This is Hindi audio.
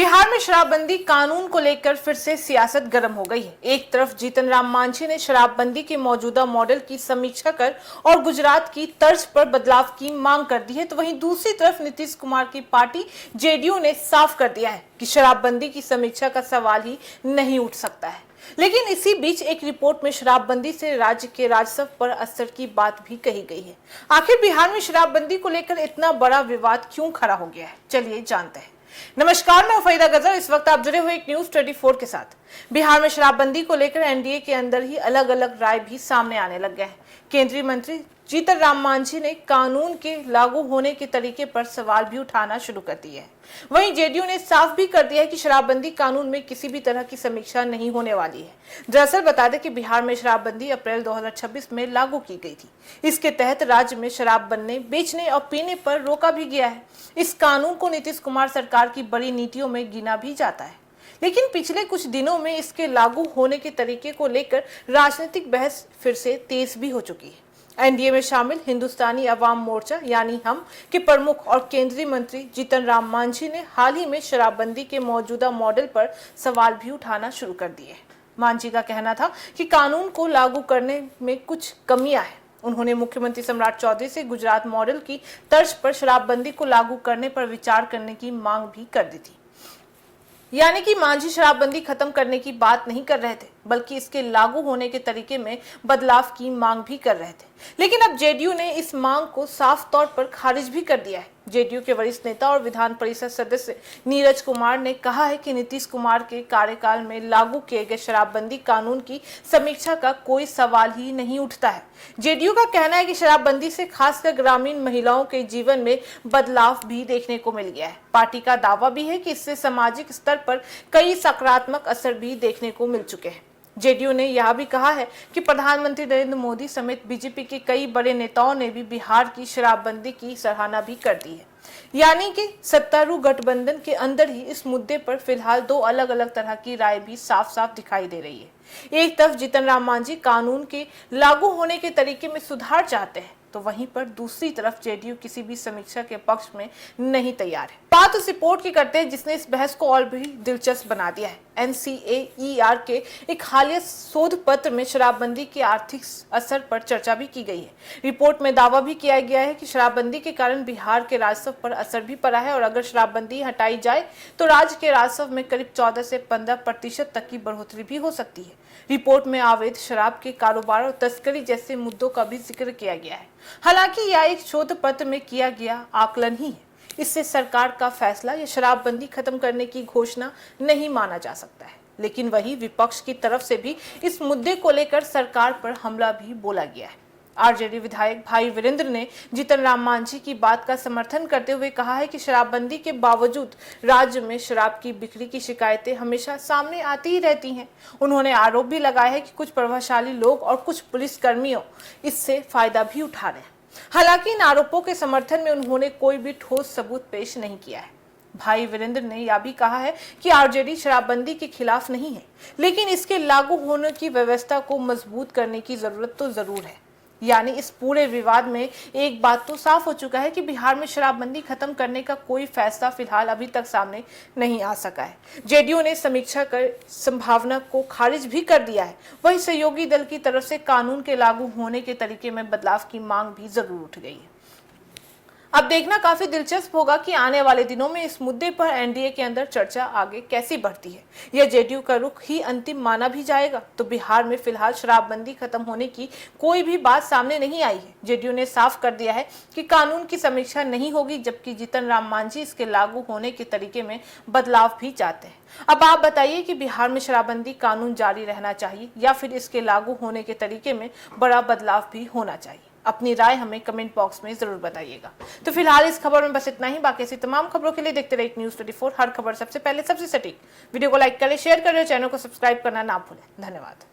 बिहार में शराबबंदी कानून को लेकर फिर से सियासत गर्म हो गई है। एक तरफ जीतन राम मांझी ने शराबबंदी के मौजूदा मॉडल की समीक्षा कर और गुजरात की तर्ज पर बदलाव की मांग कर दी है, तो वहीं दूसरी तरफ नीतीश कुमार की पार्टी जेडीयू ने साफ कर दिया है कि शराबबंदी की समीक्षा का सवाल ही नहीं उठ सकता है। लेकिन इसी बीच एक रिपोर्ट में शराबबंदी से राज्य के राजस्व पर असर की बात भी कही गई है। आखिर बिहार में शराबबंदी को लेकर इतना बड़ा विवाद क्यों खड़ा हो गया है, चलिए जानते हैं। नमस्कार, मैं फरीदा गजर। इस वक्त आप जुड़े हुए एक न्यूज 24 के साथ। बिहार में शराबबंदी को लेकर एनडीए के अंदर ही अलग अलग राय भी सामने आने लग गए हैं। केंद्रीय मंत्री जीतन राम मांझी ने कानून के लागू होने के तरीके पर सवाल भी उठाना शुरू कर दिए हैं। वहीं जेडीयू ने साफ भी कर दिया है कि शराबबंदी कानून में किसी भी तरह की समीक्षा नहीं होने वाली है। दरअसल बता दें कि बिहार में शराबबंदी अप्रैल 2026 में लागू की गई थी। इसके तहत राज्य में शराब बनने, बेचने और पीने पर रोका भी गया है। इस कानून को नीतीश कुमार सरकार की बड़ी नीतियों में गिना भी जाता है। लेकिन पिछले कुछ दिनों में इसके लागू होने के तरीके को लेकर राजनीतिक बहस फिर से तेज भी हो चुकी है। एनडीए में शामिल हिंदुस्तानी अवाम मोर्चा यानी हम के प्रमुख और केंद्रीय मंत्री जीतन राम मांझी ने हाल ही में शराबबंदी के मौजूदा मॉडल पर सवाल भी उठाना शुरू कर दिए। मांझी का कहना था कि कानून को लागू करने में कुछ कमियां हैं। उन्होंने मुख्यमंत्री सम्राट चौधरी से गुजरात मॉडल की तर्ज पर शराबबंदी को लागू करने पर विचार करने की मांग भी कर दी थी। यानी कि मांझी शराबबंदी खत्म करने की बात नहीं कर रहे थे, बल्कि इसके लागू होने के तरीके में बदलाव की मांग भी कर रहे थे। लेकिन अब जेडीयू ने इस मांग को साफ तौर पर खारिज भी कर दिया है। जेडीयू के वरिष्ठ नेता और विधान परिषद सदस्य नीरज कुमार ने कहा है कि नीतीश कुमार के कार्यकाल में लागू किए गए शराबबंदी कानून की समीक्षा का कोई सवाल ही नहीं उठता है। जेडीयू का कहना है कि शराबबंदी से खासकर ग्रामीण महिलाओं के जीवन में बदलाव भी देखने को मिल गया है। पार्टी का दावा भी है कि इससे सामाजिक स्तर पर कई सकारात्मक असर भी देखने को मिल चुके हैं। जेडीयू ने यह भी कहा है कि प्रधानमंत्री नरेंद्र मोदी समेत बीजेपी के कई बड़े नेताओं ने भी बिहार की शराबबंदी की सराहना भी कर दी है। यानी कि सत्तारूढ़ गठबंधन के अंदर ही इस मुद्दे पर फिलहाल दो अलग अलग तरह की राय भी साफ साफ दिखाई दे रही है। एक तरफ जीतन राम मांझी कानून के लागू होने के तरीके में सुधार चाहते हैं, तो वहीं पर दूसरी तरफ जेडीयू किसी भी समीक्षा के पक्ष में नहीं तैयार है। बात उस रिपोर्ट की करते हैं जिसने इस बहस को और भी दिलचस्प बना दिया है। NCAER के एक हालिया शोध पत्र में शराबबंदी के आर्थिक असर पर चर्चा भी की गई है। रिपोर्ट में दावा भी किया गया है कि शराबबंदी के कारण बिहार के राजस्व पर असर भी पड़ा है और अगर शराबबंदी हटाई जाए तो राज्य के राजस्व में करीब 14 से 15% तक की बढ़ोतरी भी हो सकती है। रिपोर्ट में अवैध शराब के कारोबार और तस्करी जैसे मुद्दों का भी जिक्र किया गया है। हालांकि यह एक शोध पत्र में किया गया आकलन ही है। इससे सरकार का फैसला या शराबबंदी खत्म करने की घोषणा नहीं माना जा सकता है। लेकिन वही विपक्ष की तरफ से भी इस मुद्दे को लेकर सरकार पर हमला भी बोला गया है। आरजेडी विधायक भाई वीरेंद्र ने जीतन राम मांझी की बात का समर्थन करते हुए कहा है कि शराबबंदी के बावजूद राज्य में शराब की बिक्री की शिकायतें हमेशा सामने आती ही रहती हैं। उन्होंने आरोप भी लगाया है कि कुछ प्रभावशाली लोग और कुछ पुलिसकर्मियों इससे फायदा भी उठा रहे हैं। हालांकि इन आरोपों के समर्थन में उन्होंने कोई भी ठोस सबूत पेश नहीं किया है। भाई वीरेंद्र ने यह भी कहा है कि आरजेडी शराबबंदी के खिलाफ नहीं है, लेकिन इसके लागू होने की व्यवस्था को मजबूत करने की जरूरत तो जरूर है। यानी इस पूरे विवाद में एक बात तो साफ हो चुका है कि बिहार में शराबबंदी खत्म करने का कोई फैसला फिलहाल अभी तक सामने नहीं आ सका है। जेडीयू ने समीक्षा कर संभावना को खारिज भी कर दिया है। वहीं सहयोगी दल की तरफ से कानून के लागू होने के तरीके में बदलाव की मांग भी जरूर उठ गई है। अब देखना काफी दिलचस्प होगा कि आने वाले दिनों में इस मुद्दे पर एनडीए के अंदर चर्चा आगे कैसी बढ़ती है। यह जेडीयू का रुख ही अंतिम माना भी जाएगा। तो बिहार में फिलहाल शराबबंदी खत्म होने की कोई भी बात सामने नहीं आई है। जेडीयू ने साफ कर दिया है कि कानून की समीक्षा नहीं होगी, जबकि जीतन राम मांझी इसके लागू होने के तरीके में बदलाव भी चाहते हैं। अब आप बताइए कि बिहार में शराबबंदी कानून जारी रहना चाहिए या फिर इसके लागू होने के तरीके में बड़ा बदलाव भी होना चाहिए। अपनी राय हमें कमेंट बॉक्स में जरूर बताइएगा। तो फिलहाल इस खबर में बस इतना ही। बाकी ऐसी तमाम खबरों के लिए देखते रहिए न्यूज 24। हर खबर सबसे पहले सबसे सटीक। वीडियो को लाइक करें, शेयर करें, चैनल को सब्सक्राइब करना ना भूलें। धन्यवाद।